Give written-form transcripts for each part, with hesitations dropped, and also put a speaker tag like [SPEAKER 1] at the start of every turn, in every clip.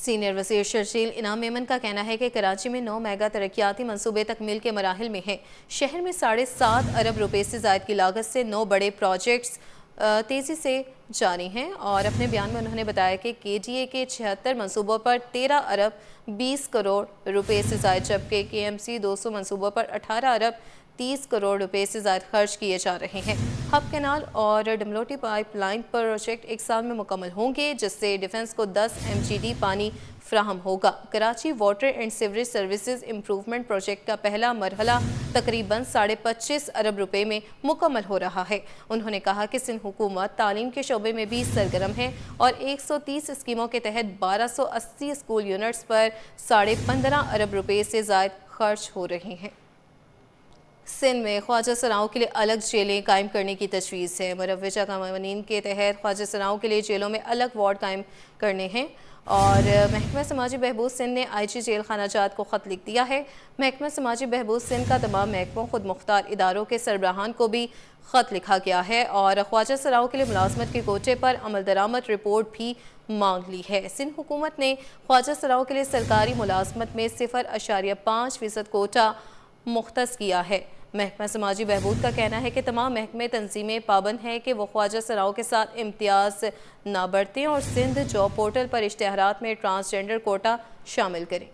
[SPEAKER 1] Senior وزیر شرجیل انعام میمن کا کہنا ہے کہ کراچی میں 9 میگا ترقیاتی منصوبے تکمیل کے مراحل میں ہیں۔ شہر میں 7.5 ارب روپے سے زائد کی لاگت سے 9 بڑے پروجیکٹس تیزی سے جاری ہیں، اور اپنے بیان میں انہوں نے بتایا کہ کے ڈی اے کے 76 منصوبوں پر 13 ارب 20 کروڑ روپے سے زائد، جبکہ کے ایم سی 200 منصوبوں پر 18 ارب 30 کروڑ روپے سے زائد خرچ کیے جا رہے ہیں۔ ہب کینال اور ڈملوٹی پائپ لائن پروجیکٹ 1 سال میں مکمل ہوں گے، جس سے ڈیفنس کو 10 MGD پانی فراہم ہوگا۔ Karachi water and sewerage services improvement project کا پہلا مرحلہ تقریباً 25.5 ارب روپے میں مکمل ہو رہا ہے۔ انہوں نے کہا کہ سندھ حکومت تعلیم کے شعبے میں بھی سرگرم ہے اور 130 اسکیموں کے تحت 1280 اسکول یونٹس پر 15.5 ارب روپے سے زائد خرچ ہو رہے ہیں۔ سندھ میں خواجہ سراؤں کے لیے الگ جیلیں قائم کرنے کی تجویز ہے۔ مروجہ قوانین کے تحت خواجہ سراؤں کے لیے جیلوں میں الگ وارڈ قائم کرنے ہیں، اور محکمہ سماجی بہبود سندھ نے آئی جی جیل خانہ جات کو خط لکھ دیا ہے۔ محکمہ سماجی بہبود سندھ کا تمام محکموں خود مختار اداروں کے سربراہان کو بھی خط لکھا گیا ہے، اور خواجہ سراؤں کے لیے ملازمت کے کوٹے پر عمل درآمد رپورٹ بھی مانگ لی ہے۔ سندھ حکومت نے خواجہ سراؤں کے لیے سرکاری ملازمت میں 0.5% کوٹا مختص کیا ہے۔ محکمہ سماجی بہبود کا کہنا ہے کہ تمام محکمے تنظیمیں پابند ہیں کہ وہ خواجہ سراؤں کے ساتھ امتیاز نہ برتیں اور سندھ جاب پورٹل پر اشتہارات میں ٹرانسجنڈر کوٹا شامل کریں۔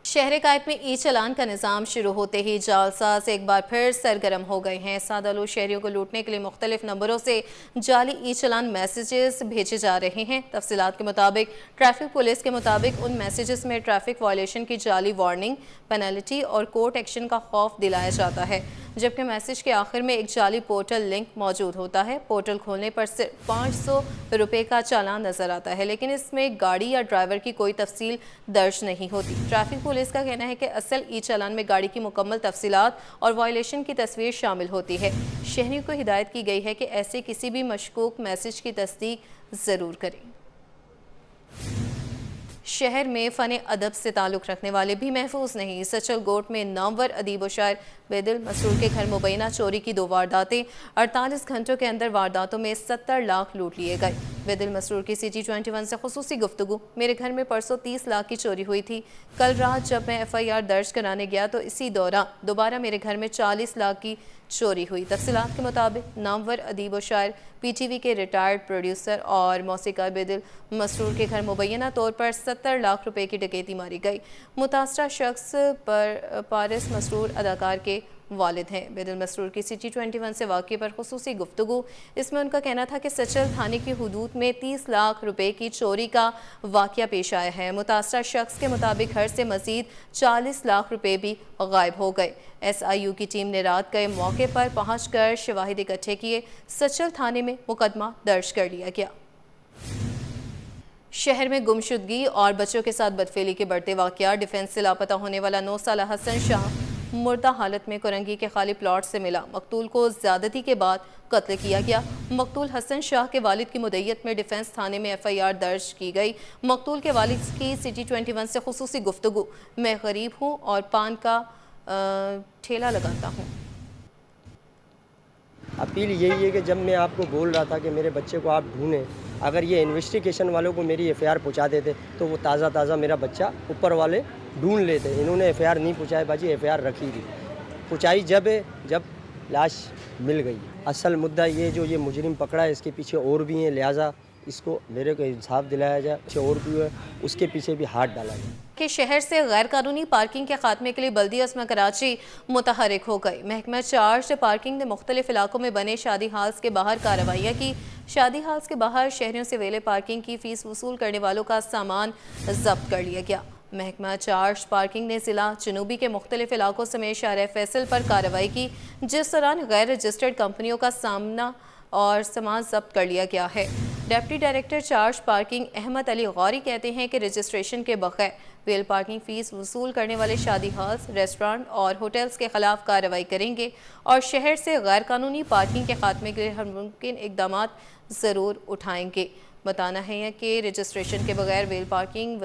[SPEAKER 1] شہر قائد میں ای چالان کا نظام شروع ہوتے ہی جعلساز ایک بار پھر سرگرم ہو گئے ہیں۔ سادہ لوگ شہریوں کو لوٹنے کے لیے مختلف نمبروں سے جعلی ای چالان میسیجز بھیجے جا رہے ہیں۔ تفصیلات کے مطابق ٹریفک پولیس کے مطابق ان میسیجز میں ٹریفک وائلیشن کی جعلی وارننگ، پینلٹی اور کورٹ ایکشن کا خوف دلایا جاتا ہے، جبکہ میسیج کے آخر میں ایک جعلی پورٹل لنک موجود ہوتا ہے۔ پورٹل کھولنے پر صرف 500 روپے کا چالان نظر آتا ہے، لیکن اس میں گاڑی یا ڈرائیور کی کوئی تفصیل درج نہیں ہوتی۔ ٹریفک پولیس کا کہنا ہے کہ اصل ای چالان میں گاڑی کی مکمل تفصیلات اور وائلیشن کی تصویر شامل ہوتی ہے۔ شہریوں کو ہدایت کی گئی ہے کہ ایسے کسی بھی مشکوک میسیج کی تصدیق ضرور کریں۔ شہر میں فن ادب سے تعلق رکھنے والے بھی محفوظ نہیں۔ سچل گوٹ میں نامور ادیب و شاعر بیدل مسرور کے گھر مبینہ چوری کی 2 وارداتیں، 48 گھنٹوں کے اندر وارداتوں میں 70 لاکھ لوٹ لیے گئے۔ بیدل مسرور کی CT21 سے خصوصی گفتگو: میرے گھر میں پرسوں 30 لاکھ کی چوری ہوئی تھی۔ کل رات جب میں FIR درج کرانے گیا تو اسی دوران دوبارہ میرے گھر میں 40 لاکھ کی چوری ہوئی۔ تفصیلات کے مطابق نامور ادیب و شاعر PTV کے ریٹائرڈ پروڈیوسر اور موسیقار بیدل مسرور کے گھر مبینہ طور پر 70 لاکھ روپے کی ڈکیتی ماری گئی۔ متاثرہ شخص پارس مسرور اداکار کے والد ہیں۔ بیدل مسرور کی CT21 سے واقعے پر خصوصی گفتگو: اس میں ان کا کہنا تھا کہ سچل تھانے کی حدود میں 30 لاکھ روپے کی چوری کا واقعہ پیش آیا ہے۔ متاثرہ شخص کے مطابق گھر سے مزید 40 لاکھ روپے بھی غائب ہو گئے۔ SIU کی ٹیم نے رات گئے موقع پر پہنچ کر شواہد اکٹھے کیے۔ سچل تھانے میں مقدمہ درج کر لیا گیا۔ شہر میں گمشدگی اور بچوں کے ساتھ بدفعلی کے بڑھتے واقعات: ڈیفنس سے لاپتہ ہونے والا 9 سالہ حسن شاہ مردہ حالت میں کرنگی کے خالی پلاٹ سے ملا۔ مقتول کو زیادتی کے بعد قتل کیا گیا۔ مقتول حسن شاہ کے والد کی مدعیت میں ڈیفنس تھانے میں FIR درج کی گئی۔ مقتول کے والد کی CT21 سے خصوصی گفتگو: میں غریب ہوں اور پان کا ٹھیلا لگاتا ہوں۔
[SPEAKER 2] اپیل یہی ہے کہ جب میں آپ کو بول رہا تھا کہ میرے بچے کو آپ ڈھونڈیں، اگر یہ انویسٹیگیشن والوں کو میری FIR پہنچا دیتے تو وہ تازہ میرا بچہ اوپر والے ڈھونڈ لیتے۔ انہوں نے FIR نہیں پہنچائی باجی، FIR رکھی تھی، پہنچائی جب لاش مل گئی۔ اصل مدعا یہ مجرم پکڑا ہے، اس کے پیچھے اور بھی ہیں، لہٰذا اس کو میرے کو انصاف دلایا جائے۔ پیچھے اور بھی ہے، اس کے پیچھے بھی ہاتھ ڈالا جائے۔
[SPEAKER 1] کہ شہر سے غیر قانونی پارکنگ کے خاتمے کے لیے بلدیہ عظمہ کراچی متحرک ہو گئی۔ محکمہ چارج پارکنگ نے مختلف علاقوں میں بنے شادی ہالز کے باہر کارروائیاں کی۔ شادی ہالز کے باہر شہریوں سے ویلے پارکنگ کی فیس وصول کرنے والوں کا سامان ضبط کر لیا گیا۔ محکمہ چارج پارکنگ نے ضلع جنوبی کے مختلف علاقوں سمیت شارع فیصل پر کارروائی کی، جس دوران غیر رجسٹرڈ کمپنیوں کا سامان ضبط کر لیا گیا ہے۔ Deputy director charge parking Ahmed Ali Ghouri کہتے ہیں کہ رجسٹریشن کے بغیر ویل پارکنگ فیس وصول کرنے والے شادی ہالز، ریسٹورانٹ اور ہوٹلز کے خلاف کارروائی کریں گے اور شہر سے غیر قانونی پارکنگ کے خاتمے کے لیے ہر ممکن اقدامات ضرور اٹھائیں گے۔ بتانا ہے کہ رجسٹریشن کے بغیر ویل پارکنگ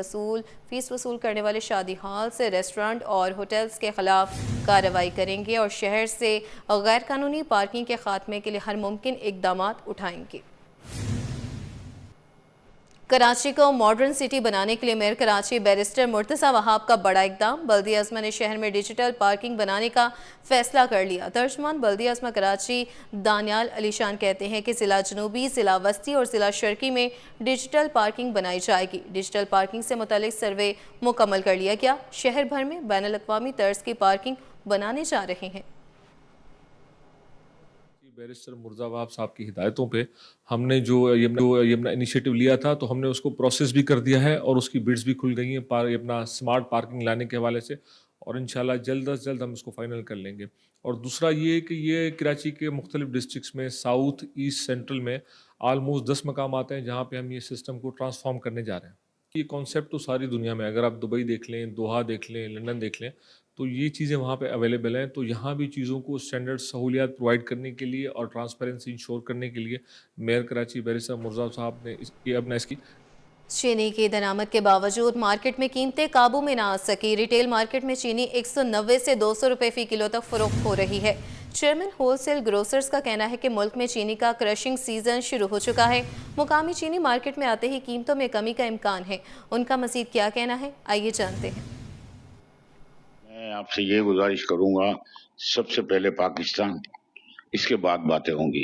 [SPEAKER 1] فیس وصول کرنے والے شادی ہالز، ریسٹورانٹ اور ہوٹلز کے خلاف کارروائی کریں گے اور شہر سے غیر قانونی پارکنگ کے خاتمے کے لیے ہر ممکن اقدامات اٹھائیں گے۔ کراچی کو ماڈرن سٹی بنانے کے لیے میئر کراچی بیرسٹر مرتضی وہاب کا بڑا اقدام۔ بلدیہ عظمہ نے شہر میں ڈیجیٹل پارکنگ بنانے کا فیصلہ کر لیا۔ ترجمان بلدیہ عظمہ کراچی دانیال علی شان کہتے ہیں کہ ضلع جنوبی، ضلع وسطی اور ضلع شرقی میں ڈیجیٹل پارکنگ بنائی جائے گی۔ ڈیجیٹل پارکنگ سے متعلق سروے مکمل کر لیا گیا۔ شہر بھر میں بین الاقوامی طرز کی پارکنگ بنانے جا رہے ہیں۔
[SPEAKER 3] بیرسٹر مرتضی وہاب صاحب کی ہدایتوں پہ ہم نے جو یہ اپنا انیشیٹو لیا تھا تو ہم نے اس کو پروسیس بھی کر دیا ہے اور اس کی بڈز بھی کھل گئی ہیں اپنا سمارٹ پارکنگ لانے کے حوالے سے، اور انشاءاللہ جلد از جلد ہم اس کو فائنل کر لیں گے۔ اور دوسرا یہ کہ یہ کراچی کے مختلف ڈسٹرکٹس میں ساؤتھ ایسٹ سینٹرل میں آلموسٹ 10 مقامات ہیں جہاں پہ ہم یہ سسٹم کو ٹرانسفارم کرنے جا رہے ہیں۔ یہ کانسیپٹ تو ساری دنیا میں، اگر آپ دبئی دیکھ لیں، دوحہ دیکھ لیں، لنڈن دیکھ لیں، تو یہ چیزیں وہاں پہ اویلیبل ہیں۔ تو یہاں بھی چیزوں کو اسٹینڈرڈ سہولیات پرووائڈ کرنے کے لیے اور ٹرانسپیرنسی انشور کرنے کے لیے میئر کراچی بیرسٹر مرتضی صاحب نے اس کی
[SPEAKER 1] چینی کی درآمد کے باوجود مارکیٹ میں قیمتیں قابو میں نہ آ سکی۔ ریٹیل مارکیٹ میں چینی 190 سے 200 روپے فی کلو تک فروخت ہو رہی ہے۔ چیئرمین ہول سیل گروسرز کا کہنا ہے کہ ملک میں چینی کا کرشنگ سیزن شروع ہو چکا ہے۔ مقامی چینی مارکیٹ میں آتے ہی قیمتوں میں کمی کا امکان ہے۔ ان کا مزید کیا کہنا ہے، آئیے جانتے ہیں۔
[SPEAKER 4] میں آپ سے یہ گزارش کروں گا، سب سے پہلے پاکستان، اس کے بعد باتیں ہوں گی۔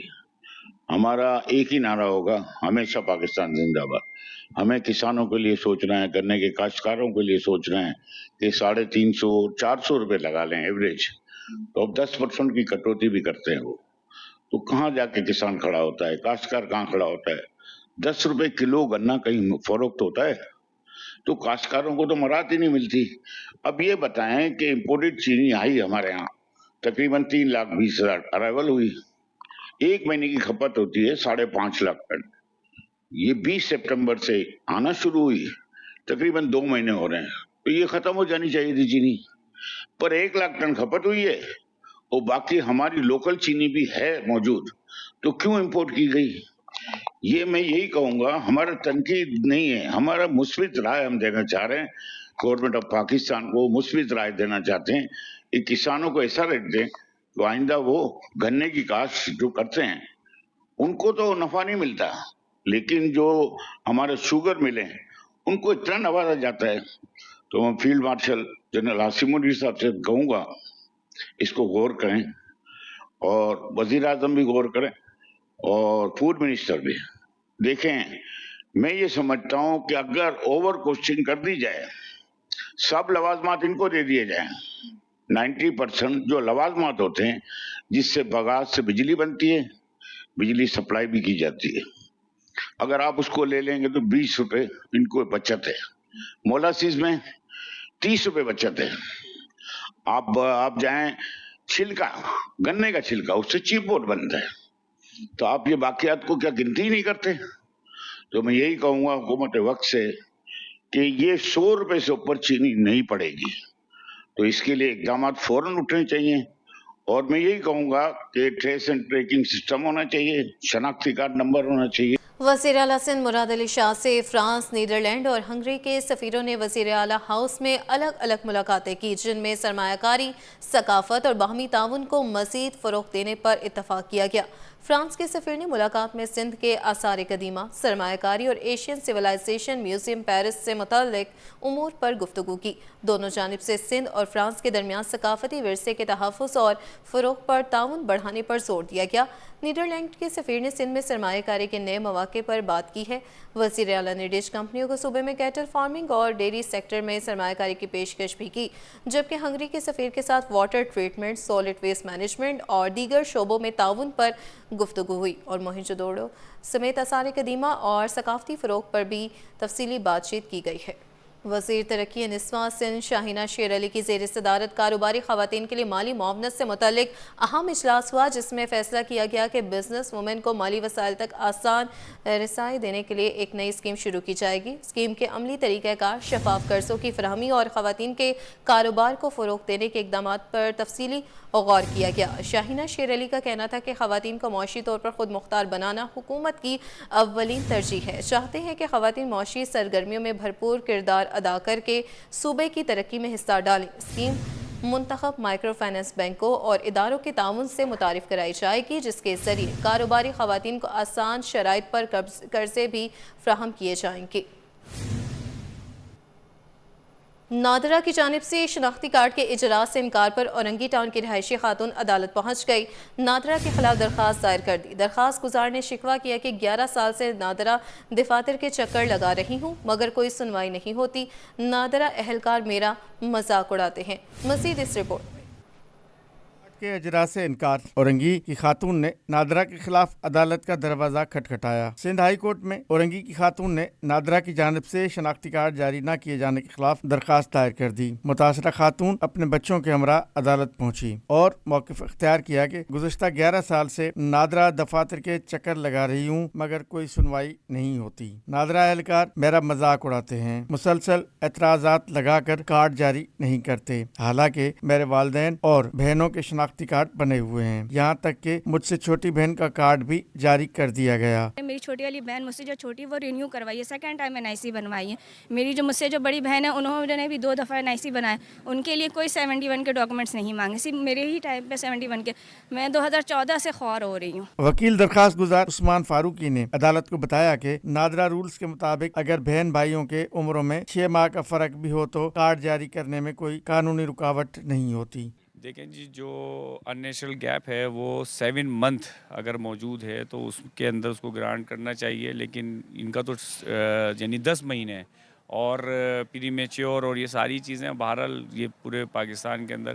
[SPEAKER 4] ہمارا ایک ہی نعرہ ہوگا، ہمیشہ پاکستان زندہ باد۔ ہمیں کسانوں کے لیے سوچنا ہے، گنے کے کاشتکاروں کے لیے سوچنا ہے کہ 350-400 روپے لگا لیں ایوریج، تو اب 10% کی کٹوتی بھی کرتے ہیں وہ، تو کہاں جا کے کسان کھڑا ہوتا ہے، کاشتکار کہاں کھڑا ہوتا ہے؟ 10 روپے کلو گنا کہیں فروخت ہوتا ہے تو کاشتکاروں کو تو مراد ہی نہیں ملتی۔ اب یہ بتائیں کہ امپورٹڈ چینی آئی ہمارے ہاں تقریباً 3,20,000 ارائیول ہوئی، ایک مہینے کی کھپت ہوتی ہے 5.5 لاکھ ٹن، یہ 20 سپٹمبر سے آنا شروع ہوئی، تقریباً 2 مہینے ہو رہے ہیں، تو یہ ختم ہو جانی چاہیے تھی چینی، پر 1 لاکھ ٹن کھپت ہوئی ہے اور باقی ہماری لوکل چینی بھی ہے موجود، تو کیوں امپورٹ کی گئی؟ یہ میں یہی کہوں گا، ہمارا تنقید نہیں ہے، ہمارا مثبت رائے ہم دینا چاہ رہے ہیں، گورنمنٹ آف پاکستان کو مثبت رائے دینا چاہتے ہیں کہ کسانوں کو ایسا ریٹ دیں کہ آئندہ وہ گنے کی کاشت جو کرتے ہیں ان کو تو نفع نہیں ملتا، لیکن جو ہمارے شوگر ملیں ان کو اتنا نوازا جاتا ہے۔ تو میں field marshal general Asim Munir صاحب سے کہوں گا اس کو غور کریں، اور وزیر اعظم بھی غور کریں اور فوڈ منسٹر بھی دیکھیں۔ میں یہ سمجھتا ہوں کہ اگر اوور کوسٹنگ کر دی جائے، سب لوازمات ان کو دے دیے جائیں، 90% جو لوازمات ہوتے ہیں جس سے بغاز سے بجلی بنتی ہے، بجلی سپلائی بھی کی جاتی ہے، اگر آپ اس کو لے لیں گے تو 20 روپے ان کو بچت ہے، مولاسیز میں 30 روپے بچت ہے۔ آپ جائیں چھلکا، گنے کا چھلکا، اس سے چیپ بورڈ بنتا ہے، تو آپ یہ باقیات کو کیا گنتی ہی نہیں کرتے؟ تو میں یہی کہوں گا حکومت وقت سے کہ یہ 100 روپے سے اوپر چینی نہیں پڑے گی، تو اس کے لیے اقدامات فوراً اٹھنے چاہیے، اور میں یہی کہوں گا کہ ٹریس اینڈ ٹریکنگ سسٹم ہونا چاہیے، شناختی کارڈ نمبر ہونا چاہیے۔
[SPEAKER 1] وزیر اعلیٰ سندھ مراد علی شاہ سے فرانس، نیدرلینڈ اور ہنگری کے سفیروں نے وزیر اعلیٰ ہاؤس میں الگ الگ ملاقاتیں کی، جن میں سرمایہ کاری، ثقافت اور باہمی تعاون کو مزید فروغ دینے پر اتفاق کیا گیا۔ فرانس کے سفیر نے ملاقات میں سندھ کے آثار قدیمہ، سرمایہ کاری اور ایشین سویلائزیشن میوزیم پیرس سے متعلق امور پر گفتگو کی۔ دونوں جانب سے سندھ اور فرانس کے درمیان ثقافتی ورثے کے تحفظ اور فروغ پر تعاون بڑھانے پر زور دیا گیا۔ نیدرلینڈ کے سفیر نے سندھ میں سرمایہ کاری کے نئے مواقع پر بات کی ہے۔ وزیر اعلیٰ نے ڈیش کمپنیوں کو صوبے میں کیٹل فارمنگ اور ڈیری سیکٹر میں سرمایہ کاری کی پیشکش بھی کی، جبکہ ہنگری کے سفیر کے ساتھ water treatment, solid waste management اور دیگر شعبوں میں تعاون پر گفتگو ہوئی، اور موہنجو داڑو سمیت آثار قدیمہ اور ثقافتی فروغ پر بھی تفصیلی بات چیت کی گئی ہے۔ وزیر ترقی نسواں سندھ شاہینہ شیر علی کی زیر صدارت کاروباری خواتین کے لیے مالی معاونت سے متعلق اہم اجلاس ہوا، جس میں فیصلہ کیا گیا کہ بزنس وومن کو مالی وسائل تک آسان رسائی دینے کے لیے ایک نئی اسکیم شروع کی جائے گی۔ اسکیم کے عملی طریقہ کار، شفاف قرضوں کی فراہمی اور خواتین کے کاروبار کو فروغ دینے کے اقدامات پر تفصیلی غور کیا گیا۔ شاہینہ شیر علی کا کہنا تھا کہ خواتین کو معاشی طور پر خود مختار بنانا حکومت کی اولین ترجیح ہے۔ چاہتے ہیں کہ خواتین معاشی سرگرمیوں میں بھرپور کردار ادا کر کے صوبے کی ترقی میں حصہ ڈالیں۔ اسکیم منتخب مائکرو فائنانس بینکوں اور اداروں کے تعاون سے متعارف کرائی جائے گی، جس کے ذریعے کاروباری خواتین کو آسان شرائط پر قرضے بھی فراہم کیے جائیں گے۔ نادرا کی جانب سے شناختی کارڈ کے اجراء سے انکار پر اورنگی ٹاؤن کی رہائشی خاتون عدالت پہنچ گئی، نادرا کے خلاف درخواست دائر کر دی۔ درخواست گزار نے شکوہ کیا کہ 11 سال سے نادرا دفاتر کے چکر لگا رہی ہوں مگر کوئی سنوائی نہیں ہوتی، نادرا اہلکار میرا مذاق اڑاتے ہیں۔ مزید اس رپورٹ میں
[SPEAKER 5] کے اجراء سے انکار، اورنگی کی خاتون نے نادرا کے خلاف عدالت کا دروازہ کھٹکھٹایا۔ سندھ ہائی کورٹ میں اورنگی کی خاتون نے نادرا کی جانب سے شناختی کارڈ جاری نہ کیے جانے کے خلاف درخواست دائر کر دی۔ متاثرہ خاتون اپنے بچوں کے ہمراہ عدالت پہنچی اور موقف اختیار کیا کہ گزشتہ 11 سال سے نادرا دفاتر کے چکر لگا رہی ہوں مگر کوئی سنوائی نہیں ہوتی، نادرا اہلکار میرا مذاق اڑاتے ہیں، مسلسل اعتراضات لگا کر کارڈ جاری نہیں کرتے، حالانکہ میرے والدین اور بہنوں کے شناختی کارڈ بنے ہوئے ہیں، یہاں تک کہ مجھ سے چھوٹی بہن کا کارڈ بھی جاری کر دیا گیا۔
[SPEAKER 6] میری چھوٹی والی بہن مجھ سے جو چھوٹی وہ رینیو کروائی ہے، سیکنڈ ٹائم NIC بنوائی ہے۔ میری جو مجھ سے جو بڑی بہن ہے انہوں نے بھی 2 دفعہ NIC بنائے، ان کے لیے کوئی 71 کے ڈاکومنٹس نہیں مانگے، صرف میرے ہی ٹائم پہ 71 کے۔ میں 2014 سے خوار ہو رہی ہوں۔
[SPEAKER 5] وکیل درخواست گزار عثمان فاروقی نے عدالت کو بتایا کہ نادرا رولز کے مطابق اگر بہن بھائیوں کے عمروں میں 6 ماہ کا فرق بھی ہو تو کارڈ جاری کرنے میں کوئی قانونی رکاوٹ نہیں ہوتی۔
[SPEAKER 7] دیکھیں جی، جو ان نیچرل گیپ ہے وہ 7 منتھ اگر موجود ہے تو اس کے اندر اس کو گرانٹ کرنا چاہیے، لیکن ان کا تو یعنی 10 مہینے اور پری میچیور اور یہ ساری چیزیں بہرحال یہ پورے پاکستان کے اندر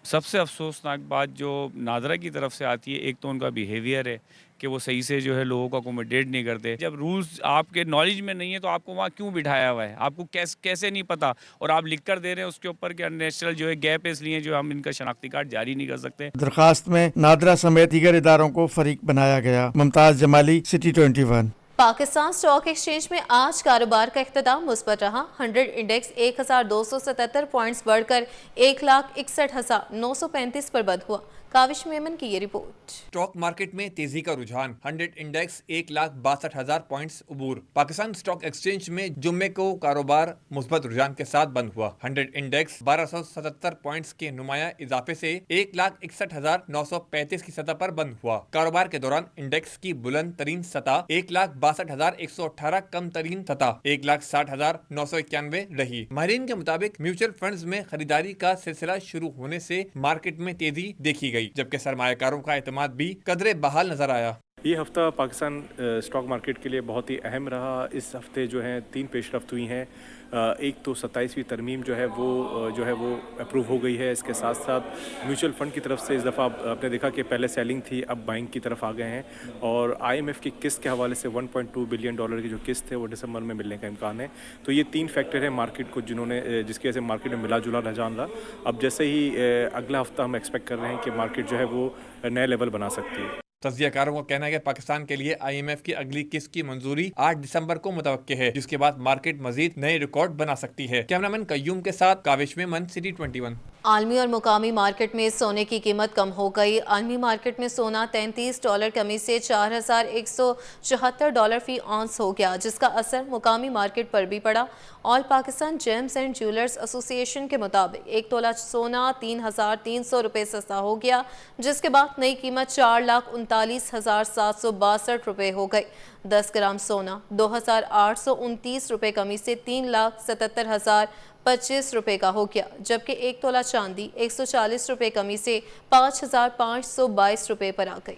[SPEAKER 7] سب سے افسوسناک بات جو نادرا کی طرف سے آتی ہے، ایک تو ان کا بیہیویئر ہے کہ وہ صحیح سے جو ہے لوگوں کو اکوموڈیٹ نہیں کرتے۔ جب رولز آپ کے نالج میں نہیں ہے تو آپ کو وہاں کیوں بٹھایا ہوا ہے؟ آپ کو کیسے نہیں پتا اور آپ لکھ کر دے رہے ہیں اس کے اوپر کہ ان نیچرل جو ہے گیپ ہے، اس لیے جو ہم ان کا شناختی کارڈ جاری نہیں کر سکتے۔
[SPEAKER 5] درخواست میں نادرا سمیت دیگر اداروں کو فریق بنایا گیا۔ ممتاز جمالی، سٹی 21۔
[SPEAKER 1] پاکستان اسٹاک ایکسچینج میں آج کاروبار کا اختتام مثبت رہا۔ 100 انڈیکس 1277 پوائنٹس بڑھ کر 1,61,935 پر بند ہوا۔ کاوش میمن کی یہ رپورٹ۔
[SPEAKER 8] اسٹاک مارکیٹ میں تیزی کا رجحان، 100 انڈیکس 1,62,000 پوائنٹس عبور۔ پاکستان اسٹاک ایکسچینج میں جمعے کو کاروبار مثبت رجحان کے ساتھ بند ہوا۔ 100 انڈیکس 1277 پوائنٹس کے نمایاں اضافے سے 1,61,935 کی سطح پر بند ہوا۔ کاروبار کے دوران انڈیکس کی بلند ترین سطح 1,62,118، کم ترین سطح 1,60,991 رہی۔ ماہرین کے مطابق میوچل فنڈز میں خریداری کا سلسلہ شروع ہونے سے مارکیٹ میں تیزی دیکھی گئی، جبکہ سرمایہ کاروں کا اعتماد بھی قدرے بحال نظر آیا۔
[SPEAKER 9] یہ ہفتہ پاکستان اسٹاک مارکیٹ کے لیے بہت ہی اہم رہا۔ اس ہفتے جو ہیں 3 پیش رفت ہوئی ہیں۔ ایک تو 27ویں ترمیم جو ہے وہ اپروو ہو گئی ہے۔ اس کے ساتھ ساتھ میوچل فنڈ کی طرف سے اس دفعہ آپ نے دیکھا کہ پہلے سیلنگ تھی، اب بائنگ کی طرف آ گئے ہیں، اور IMF کی قسط کے حوالے سے $1.2 بلین کی جو قسط ہے وہ دسمبر میں ملنے کا امکان ہے۔ تو یہ 3 فیکٹر ہیں مارکیٹ کو جس کی وجہ سے مارکیٹ میں ملا جلا رجحان رہا۔ اب جیسے ہی اگلا ہفتہ ہم ایکسپیکٹ کر رہے ہیں کہ مارکیٹ جو ہے وہ نئے لیول بنا سکتی ہے۔
[SPEAKER 8] تجزیہ کاروں کا کہنا ہے کہ پاکستان کے لیے IMF کی اگلی قسط کی منظوری 8 دسمبر کو متوقع ہے، جس کے بعد مارکیٹ مزید نئے ریکارڈ بنا سکتی ہے۔ کیمرامین قیوم کے ساتھ کاوش میمن، سٹی 21۔
[SPEAKER 1] عالمی اور مقامی مارکیٹ میں سونے کی قیمت کم ہو گئی۔ عالمی مارکیٹ میں سونا $33 کمی سے $4,174 فی اونس ہو گیا، جس کا اثر مقامی مارکیٹ پر بھی پڑا۔ آل پاکستان جیمز اینڈ جیولرز ایسوسی ایشن کے مطابق 1 تولہ سونا $3,300 سستا ہو گیا، جس کے بعد نئی قیمت $4,39,762 ہو گئی۔ 10 گرام سونا $2,829 کمی سے $3,77,025 کا ہو گیا، جبکہ 1 تولہ چاندی $140 کمی سے $5,522 پر آ گئی۔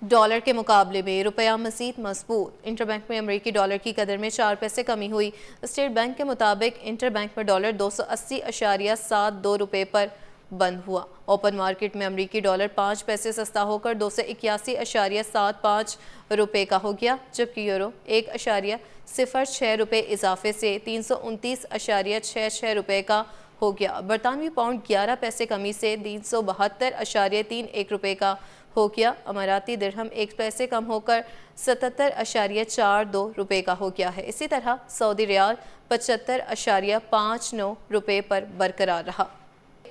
[SPEAKER 1] ڈالر کے مقابلے میں روپیہ مزید مضبوط۔ انٹر بینک میں امریکی ڈالر کی قدر میں 4 پیسے کمی ہوئی۔ اسٹیٹ بینک کے مطابق انٹر بینک میں ڈالر 280.72 پر بند ہوا۔ اوپن مارکیٹ میں امریکی ڈالر 5 پیسے سستا ہو کر $281.75 کا ہو گیا، جبکہ یورو 1.06 اضافے سے $329.66 کا ہو گیا۔ برطانوی پاؤنڈ 11 پیسے کمی سے $372.31 کا ہو گیا۔ اماراتی درہم 1 پیسے کم ہو کر $77.42 کا ہو گیا ہے۔ اسی طرح سعودی ریال $75.59 پر برقرار رہا۔